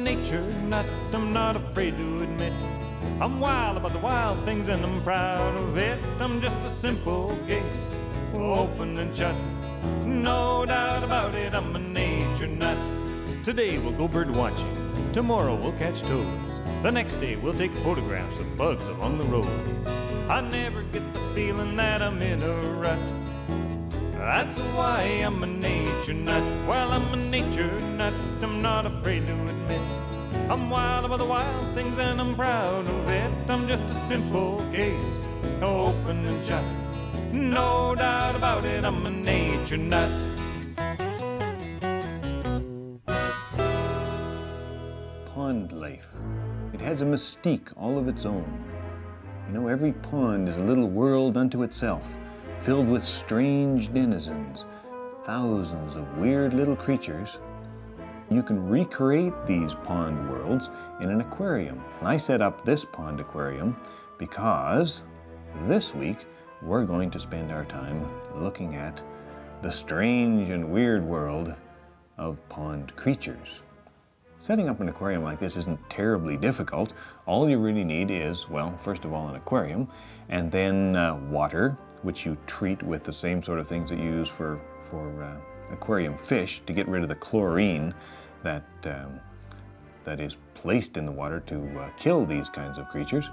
nature nut, I'm not afraid to admit. I'm wild about the wild things and I'm proud of it. I'm just a simple case, open and shut. No doubt about it, I'm a nature nut. Today we'll go bird watching, tomorrow we'll catch toads. The next day we'll take photographs of bugs along the road. I never get the feeling that I'm in a rut. That's why I'm a nature nut. Well, I'm a nature nut, I'm not afraid to admit. I'm wild about the wild things and I'm proud of it. I'm just a simple case, open and shut. No doubt about it, I'm a nature nut. Pond life. It has a mystique all of its own. You know, every pond is a little world unto itself, filled with strange denizens, thousands of weird little creatures. You can recreate these pond worlds in an aquarium. And I set up this pond aquarium because this week we're going to spend our time looking at the strange and weird world of pond creatures. Setting up an aquarium like this isn't terribly difficult. All you really need is, well, first of all, an aquarium, and then water, which you treat with the same sort of things that you use for aquarium fish to get rid of the chlorine that is placed in the water to kill these kinds of creatures.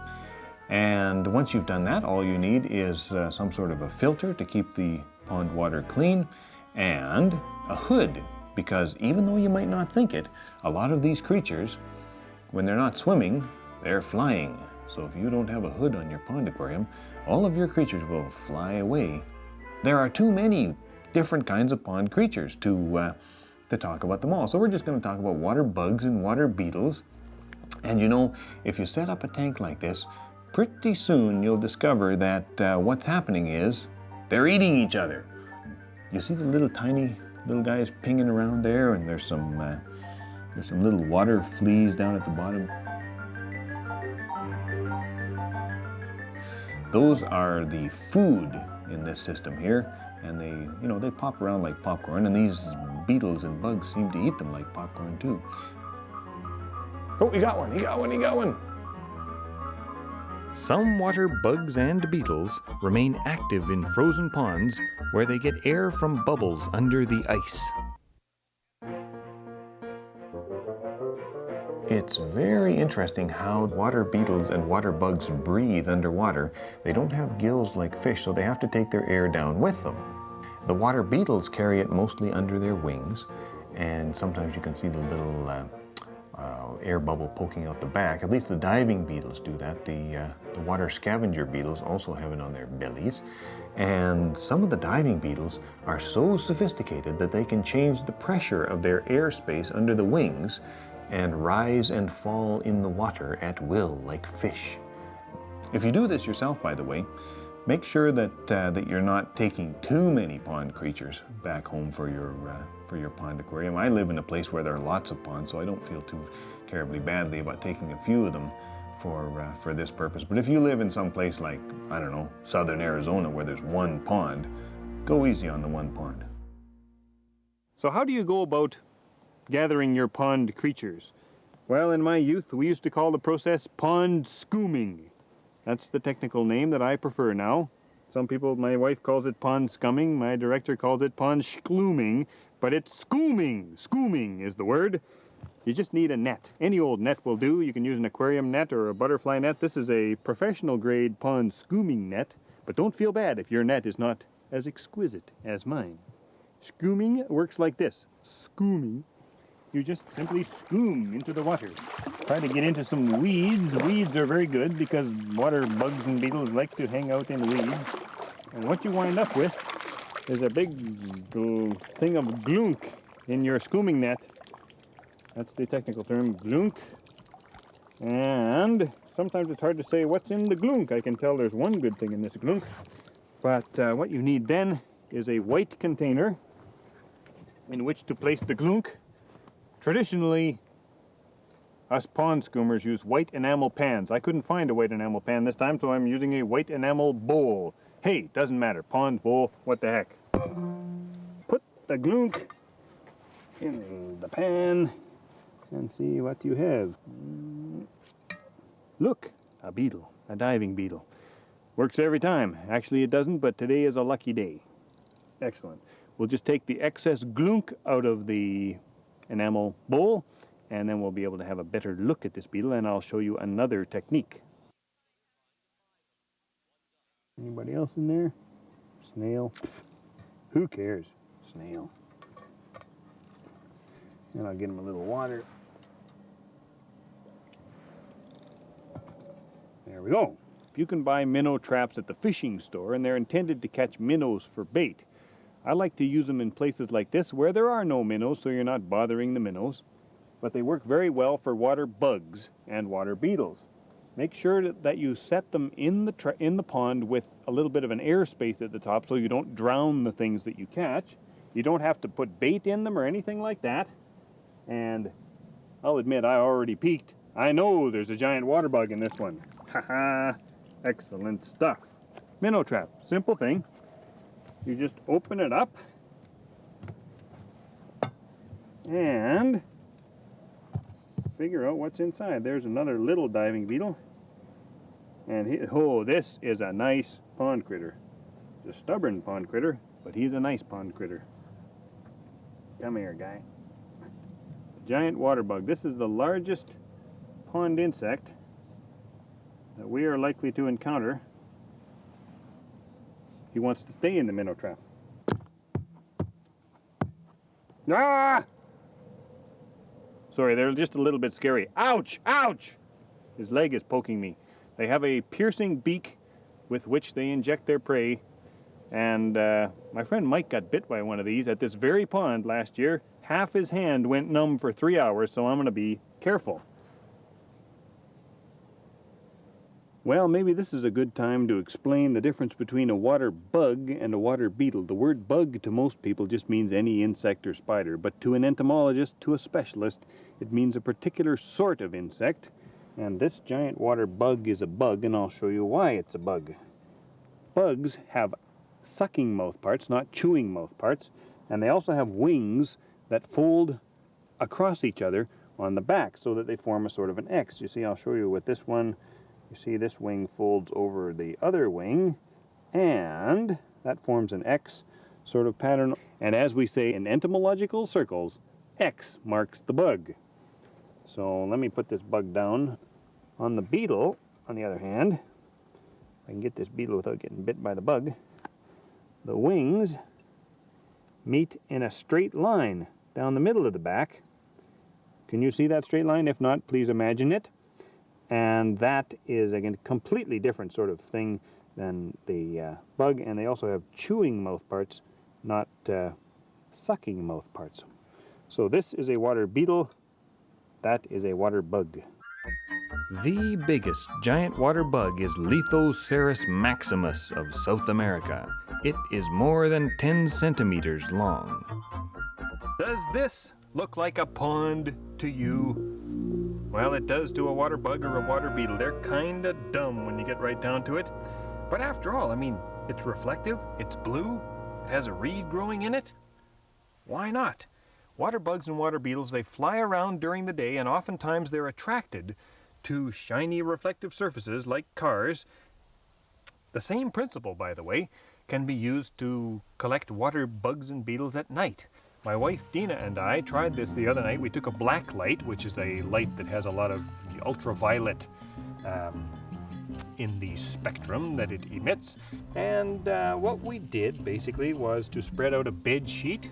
And once you've done that, all you need is some sort of a filter to keep the pond water clean and a hood, because even though you might not think it, a lot of these creatures, when they're not swimming, they're flying. So if you don't have a hood on your pond aquarium, all of your creatures will fly away. There are too many different kinds of pond creatures to talk about them all. So we're just going to talk about water bugs and water beetles. And you know, if you set up a tank like this, pretty soon you'll discover that what's happening is they're eating each other. You see the little tiny little guys pinging around there, and there's some little water fleas down at the bottom. Those are the food in this system here, and they pop around like popcorn, and these beetles and bugs seem to eat them like popcorn too. Oh, you got one, you got one, you got one! Some water bugs and beetles remain active in frozen ponds where they get air from bubbles under the ice. It's very interesting how water beetles and water bugs breathe underwater. They don't have gills like fish, so they have to take their air down with them. The water beetles carry it mostly under their wings, and sometimes you can see the little air bubble poking out the back. At least the diving beetles do that. The water scavenger beetles also have it on their bellies. And some of the diving beetles are so sophisticated that they can change the pressure of their airspace under the wings and rise and fall in the water at will like fish. If you do this yourself, by the way, make sure that you're not taking too many pond creatures back home for your pond aquarium. I live in a place where there are lots of ponds, so I don't feel too terribly badly about taking a few of them for this purpose. But if you live in some place like, I don't know, southern Arizona where there's one pond, go easy on the one pond. So how do you go about gathering your pond creatures? Well, in my youth, we used to call the process pond scooming. That's the technical name that I prefer now. Some people, my wife calls it pond scumming, my director calls it pond schlooming, but it's scooming. Scooming is the word. You just need a net. Any old net will do. You can use an aquarium net or a butterfly net. This is a professional grade pond scooming net, but don't feel bad if your net is not as exquisite as mine. Scooming works like this. Scooming. You just simply scoom into the water. Try to get into some weeds. Weeds are very good because water bugs and beetles like to hang out in weeds. And what you wind up with is a big thing of glunk in your scooming net. That's the technical term, glunk. And sometimes it's hard to say what's in the glunk. I can tell there's one good thing in this glunk. But what you need then is a white container in which to place the glunk. Traditionally, us pond scoomers use white enamel pans. I couldn't find a white enamel pan this time, so I'm using a white enamel bowl. Hey, doesn't matter. Pond, bowl, what the heck. Put the glunk in the pan and see what you have. Look, a beetle, a diving beetle. Works every time. Actually it doesn't, but today is a lucky day. Excellent. We'll just take the excess glunk out of the enamel bowl, and then we'll be able to have a better look at this beetle, and I'll show you another technique. Anybody else in there? Snail. Who cares? Snail. And I'll get him a little water. There we go. You can buy minnow traps at the fishing store, and they're intended to catch minnows for bait. I like to use them in places like this where there are no minnows, so you're not bothering the minnows. But they work very well for water bugs and water beetles. Make sure that you set them in the pond with a little bit of an airspace at the top so you don't drown the things that you catch. You don't have to put bait in them or anything like that. And I'll admit, I already peeked. I know there's a giant water bug in this one. Haha, excellent stuff. Minnow trap, simple thing. You just open it up and figure out what's inside. There's another little diving beetle. And oh, this is a nice pond critter. It's a stubborn pond critter, but he's a nice pond critter. Come here, guy. Giant water bug. This is the largest pond insect that we are likely to encounter. He wants to stay in the minnow trap. Ah! Sorry, they're just a little bit scary. Ouch! Ouch! His leg is poking me. They have a piercing beak with which they inject their prey. And my friend Mike got bit by one of these at this very pond last year. Half his hand went numb for 3 hours, so I'm going to be careful. Well, maybe this is a good time to explain the difference between a water bug and a water beetle. The word bug to most people just means any insect or spider, but to an entomologist, to a specialist, it means a particular sort of insect. And this giant water bug is a bug, and I'll show you why it's a bug. Bugs have sucking mouthparts, not chewing mouthparts, and they also have wings that fold across each other on the back so that they form a sort of an X. You see, I'll show you with this one. You see this wing folds over the other wing, and that forms an X sort of pattern. And as we say in entomological circles, X marks the bug. So let me put this bug down. On the beetle, on the other hand, if I can get this beetle without getting bit by the bug, the wings meet in a straight line down the middle of the back. Can you see that straight line? If not, please imagine it. And that is, again, a completely different sort of thing than the bug, and they also have chewing mouthparts, not sucking mouthparts. So this is a water beetle, that is a water bug. The biggest giant water bug is Lithoceras maximus of South America. It is more than 10 centimeters long. Does this look like a pond to you? Well, it does to a water bug or a water beetle. They're kind of dumb when you get right down to it. But after all, I mean, it's reflective, it's blue, it has a reed growing in it. Why not? Water bugs and water beetles, they fly around during the day, and oftentimes they're attracted to shiny reflective surfaces like cars. The same principle, by the way, can be used to collect water bugs and beetles at night. My wife Dina and I tried this the other night. We took a black light, which is a light that has a lot of ultraviolet in the spectrum that it emits. And what we did basically was to spread out a bed sheet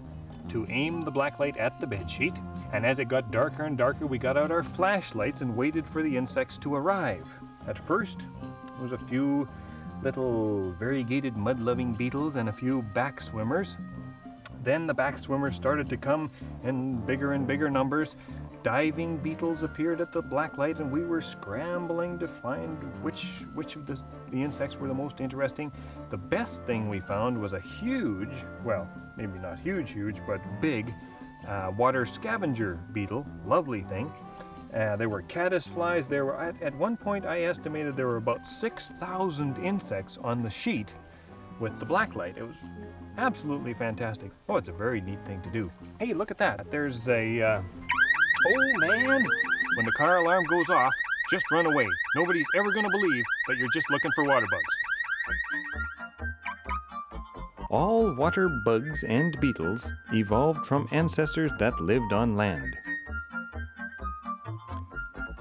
to aim the black light at the bed sheet. And as it got darker and darker, we got out our flashlights and waited for the insects to arrive. At first, there was a few little variegated mud-loving beetles and a few back swimmers. Then the back swimmers started to come in bigger and bigger numbers. Diving beetles appeared at the black light, and we were scrambling to find which of the insects were the most interesting. The best thing we found was a huge, well, maybe not huge, but big water scavenger beetle. Lovely thing. There were caddisflies. There were, at one point I estimated there were about 6,000 insects on the sheet with the black light. It was absolutely fantastic. Oh, it's a very neat thing to do. Hey, look at that. There's a Oh, man! When the car alarm goes off, just run away. Nobody's ever going to believe that you're just looking for water bugs. All water bugs and beetles evolved from ancestors that lived on land.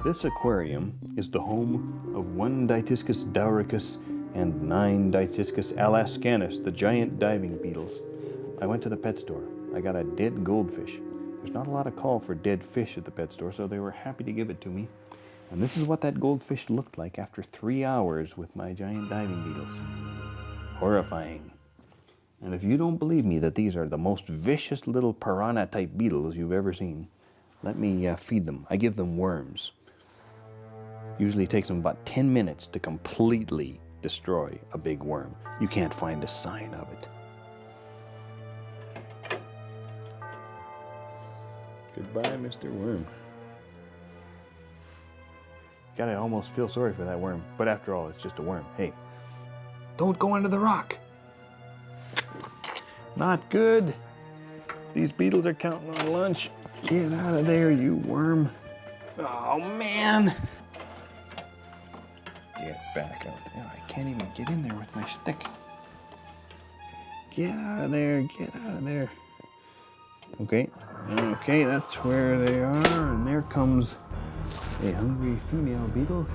This aquarium is the home of 1 Dytiscus dauricus and 9 Dytiscus alascanus, the giant diving beetles. I went to the pet store. I got a dead goldfish. There's not a lot of call for dead fish at the pet store, so they were happy to give it to me. And this is what that goldfish looked like after 3 hours with my giant diving beetles. Horrifying. And if you don't believe me that these are the most vicious little piranha-type beetles you've ever seen, let me feed them. I give them worms. Usually takes them about 10 minutes to completely destroy a big worm. You can't find a sign of it. Goodbye, Mr. Worm. Gotta almost feel sorry for that worm, but after all, it's just a worm. Hey, don't go under the rock. Not good. These beetles are counting on lunch. Get out of there, you worm. Oh, man. Get back out there. I can't even get in there with my stick. Get out of there. Get out of there. Okay. Okay, that's where they are. And there comes a hungry female beetle.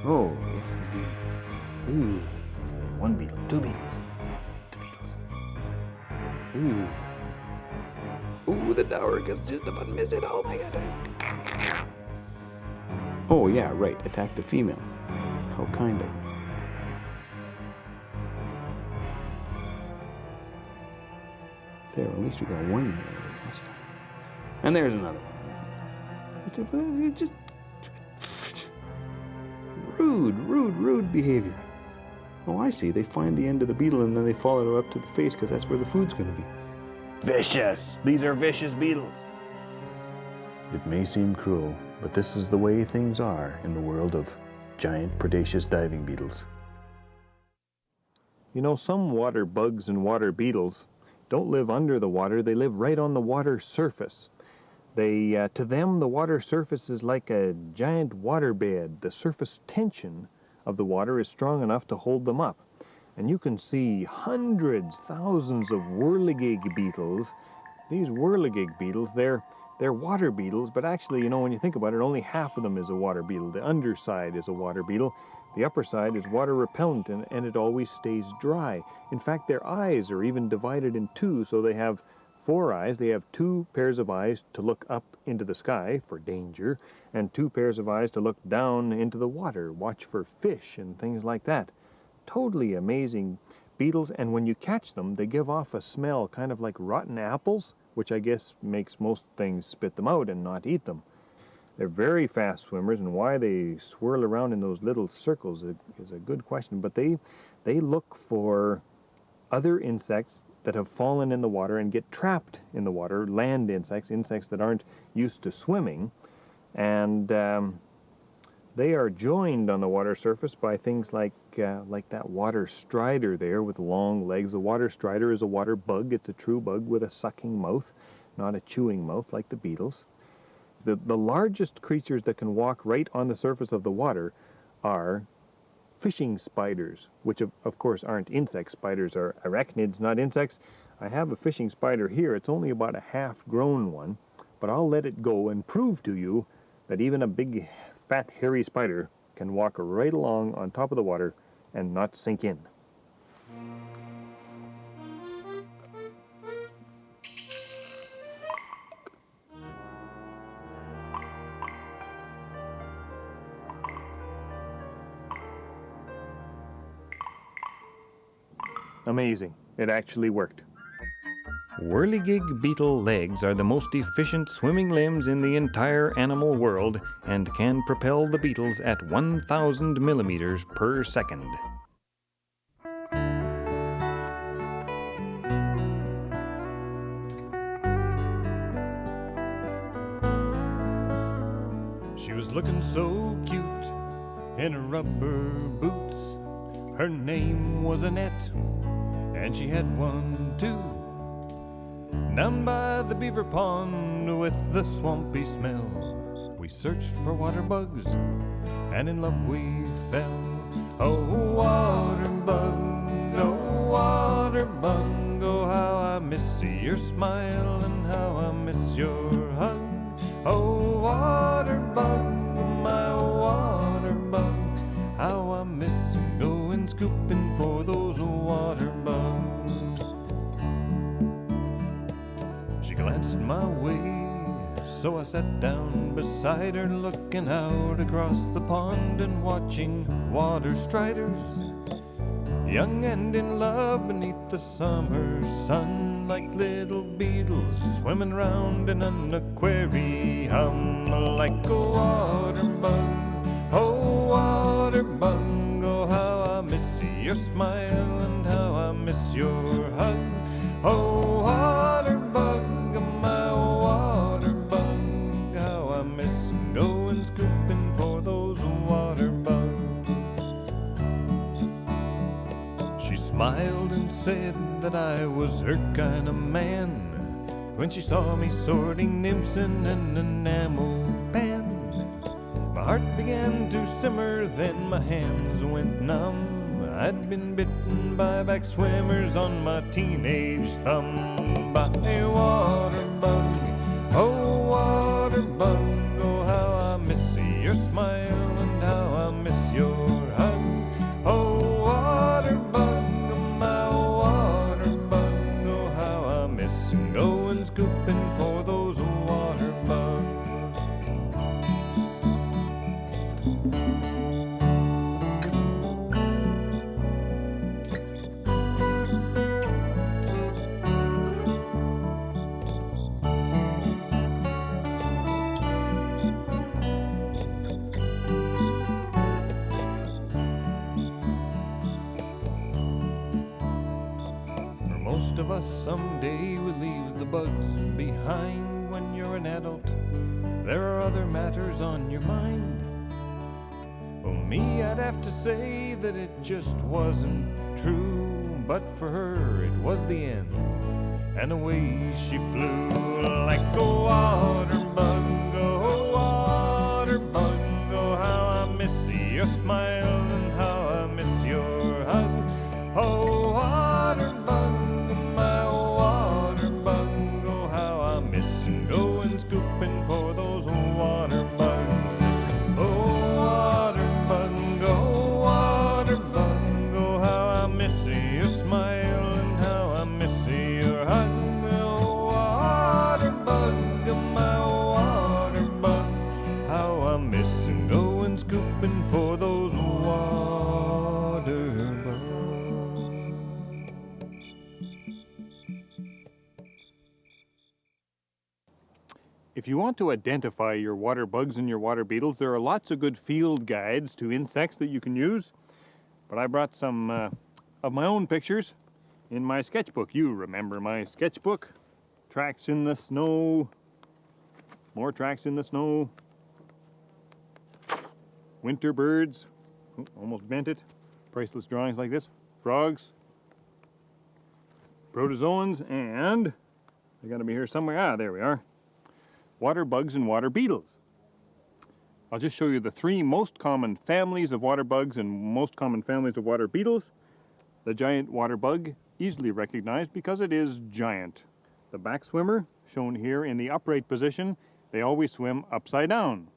Oh, yes. Ooh. 1 beetle. 2 beetles. 2 beetles. Ooh. Ooh, the dauricus just about missed it. Oh my god. Oh yeah, right. Attack the female. How kind of you. There, at least we got 1 there this time. And there's another one. It's just rude behavior. Oh, I see. They find the end of the beetle and then they follow it up to the face because that's where the food's going to be. Vicious! These are vicious beetles. It may seem cruel, but this is the way things are in the world of giant predaceous diving beetles. You know, some water bugs and water beetles don't live under the water, they live right on the water surface. To them, the water surface is like a giant waterbed. The surface tension of the water is strong enough to hold them up. And you can see hundreds, thousands of whirligig beetles. These whirligig beetles, they're water beetles, but actually, you know, when you think about it, only half of them is a water beetle. The underside is a water beetle. The upper side is water repellent, and it always stays dry. In fact, their eyes are even divided in 2, so they have 4 eyes. They have 2 pairs of eyes to look up into the sky for danger, and 2 pairs of eyes to look down into the water, watch for fish and things like that. Totally amazing beetles, and when you catch them, they give off a smell kind of like rotten apples, which I guess makes most things spit them out and not eat them. They're very fast swimmers, and why they swirl around in those little circles is a good question, but they look for other insects that have fallen in the water and get trapped in the water, land insects, insects that aren't used to swimming, and they are joined on the water surface by things like that water strider there with long legs. The water strider is a water bug. It's a true bug with a sucking mouth, not a chewing mouth like the beetles. The largest creatures that can walk right on the surface of the water are fishing spiders, which of course aren't insects. Spiders are arachnids, not insects. I have a fishing spider here. It's only about a half-grown one, but I'll let it go and prove to you that even a big, fat, hairy spider can walk right along on top of the water and not sink in. Amazing. It actually worked. Whirligig beetle legs are the most efficient swimming limbs in the entire animal world and can propel the beetles at 1,000 millimeters per second. She was looking so cute in her rubber boots. Her name was Annette, and she had 1, 2, Down by the beaver pond with the swampy smell, we searched for water bugs, and in love we fell. Oh, water bug, oh, water bug, oh, how I miss your smile and how I miss your hug. Oh, water bug, my water bug, how I miss going scooping for those water bugs. She glanced my way, so I sat down beside her, looking out across the pond and watching water striders, young and in love beneath the summer sun, like little beetles swimming round in an aquarium. Like a water bug, oh, water bug, oh, how I miss your smile and how I miss your hug. Oh, water bug, my water bug, how I miss going scooping for those water bugs. She smiled and said that I was her kind of man when she saw me sorting nymphs in an enamel pan. My heart began to simmer, then my hands went numb. I'd been bitten by back swimmers on my teenage thumb. By a water bug, oh, water bug, oh, how I miss your smile and how I miss your hug. Oh, water bug, my water bug, oh, how I miss going scooping for those water bugs. Most of us someday will leave the bugs behind. When you're an adult, there are other matters on your mind. Well, me, I'd have to say that it just wasn't true, but for her it was the end, and away she flew. Like a water bug, oh, water bug, oh, how I miss your smile and how I miss your hugs. Oh, water bug, scooping for those water bugs. Oh, water bug, oh, water bug, oh, how I miss your smile and how I miss your hug. Oh, water bug, my water bug, how I miss going scooping for those water bugs. If you want to identify your water bugs and your water beetles, there are lots of good field guides to insects that you can use. But I brought some of my own pictures in my sketchbook. You remember my sketchbook? Tracks in the snow, more tracks in the snow, winter birds, oh, almost bent it, priceless drawings like this, frogs, protozoans, and they gotta be here somewhere. Ah, there we are. Water bugs and water beetles. I'll just show you the three most common families of water bugs and most common families of water beetles. The giant water bug, easily recognized because it is giant. The back swimmer, shown here in the upright position, they always swim upside down.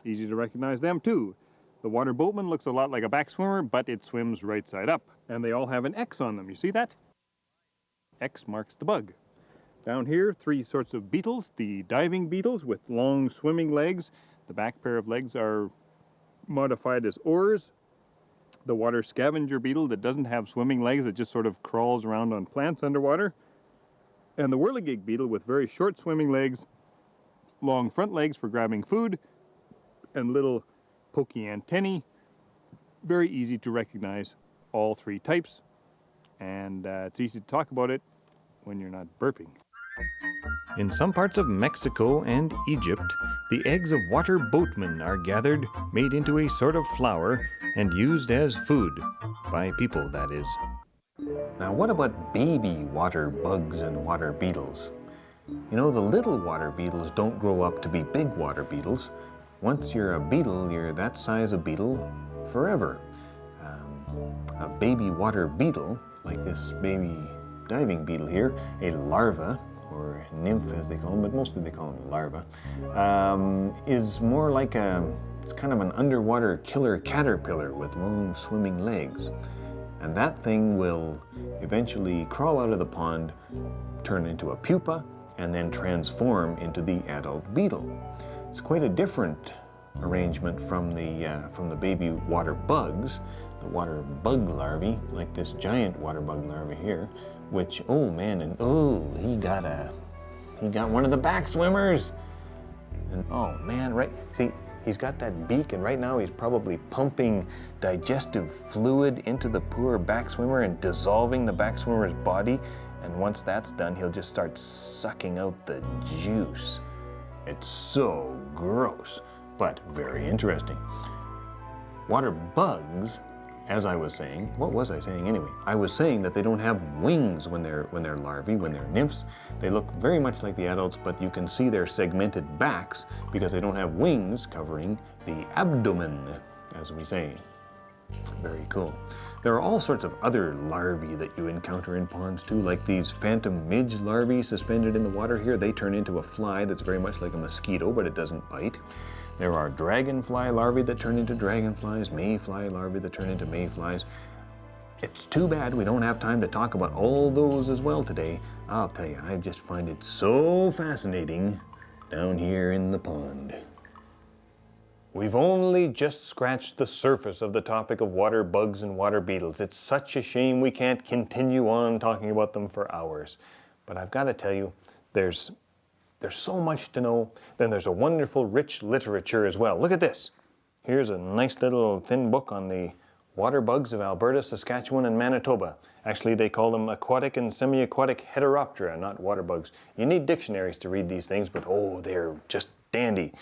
Easy to recognize them too. The water boatman looks a lot like a back swimmer, but it swims right side up. And they all have an X on them, you see that? X marks the bug. Down here, three sorts of beetles. The diving beetles with long swimming legs. The back pair of legs are modified as oars. The water scavenger beetle that doesn't have swimming legs, it just sort of crawls around on plants underwater. And the whirligig beetle with very short swimming legs, long front legs for grabbing food, and little pokey antennae. Very easy to recognize all three types. And it's easy to talk about it when you're not burping. In some parts of Mexico and Egypt, the eggs of water boatmen are gathered, made into a sort of flour, and used as food, by people, that is. Now what about baby water bugs and water beetles? You know, the little water beetles don't grow up to be big water beetles. Once you're a beetle, you're that size of beetle forever. A baby water beetle, like this baby diving beetle here, a larva, or nymph as they call them, but mostly they call them larva, is more like it's kind of an underwater killer caterpillar with long swimming legs. And that thing will eventually crawl out of the pond, turn into a pupa, and then transform into the adult beetle. It's quite a different arrangement from the baby water bugs, the water bug larvae, like this giant water bug larva here, which, oh man, and oh, he got one of the back swimmers. And oh man, right, see, he's got that beak, and right now he's probably pumping digestive fluid into the poor back swimmer and dissolving the back swimmer's body. And once that's done, he'll just start sucking out the juice. It's so gross, but very interesting. Water bugs, as I was saying, what was I saying anyway? I was saying that they don't have wings when they're larvae, when they're nymphs. They look very much like the adults, but you can see their segmented backs because they don't have wings covering the abdomen, as we say. Very cool. There are all sorts of other larvae that you encounter in ponds too, like these phantom midge larvae suspended in the water here. They turn into a fly that's very much like a mosquito, but it doesn't bite. There are dragonfly larvae that turn into dragonflies, mayfly larvae that turn into mayflies. It's too bad we don't have time to talk about all those as well today. I'll tell you, I just find it so fascinating down here in the pond. We've only just scratched the surface of the topic of water bugs and water beetles. It's such a shame we can't continue on talking about them for hours. But I've got to tell you, there's so much to know. Then there's a wonderful, rich literature as well. Look at this. Here's a nice little thin book on the water bugs of Alberta, Saskatchewan, and Manitoba. Actually, they call them aquatic and semi-aquatic heteroptera, not water bugs. You need dictionaries to read these things, but oh, they're just dandy.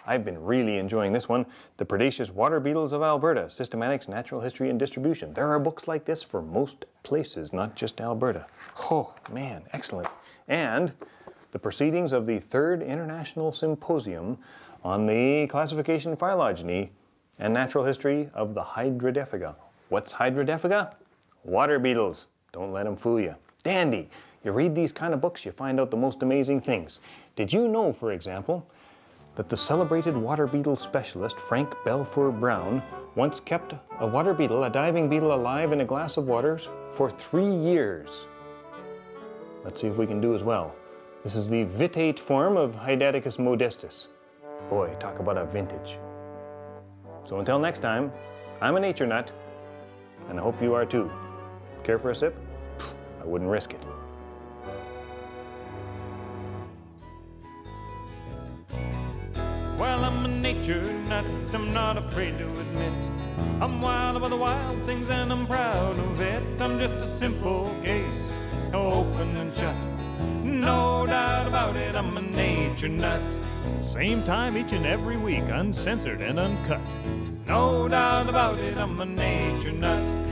I've been really enjoying this one, The Predaceous Water Beetles of Alberta, Systematics, Natural History, and Distribution. There are books like this for most places, not just Alberta. Oh, man, excellent. And the proceedings of the Third International Symposium on the Classification, Phylogeny, and Natural History of the Hydrodephiga. What's Hydrodephiga? Water beetles. Don't let them fool you. Dandy. You read these kind of books, you find out the most amazing things. Did you know, for example, that the celebrated water beetle specialist Frank Balfour Brown once kept a water beetle, a diving beetle, alive in a glass of water for 3 years? Let's see if we can do as well. This is the vitate form of Hydaticus modestus. Boy, talk about a vintage. So until next time, I'm a nature nut, and I hope you are too. Care for a sip? I wouldn't risk it. Well, I'm a nature nut, I'm not afraid to admit I'm wild about the wild things and I'm proud of it. I'm just a simple case, open and shut. No doubt about it, I'm a nature nut. Same time each and every week, uncensored and uncut. No doubt about it, I'm a nature nut.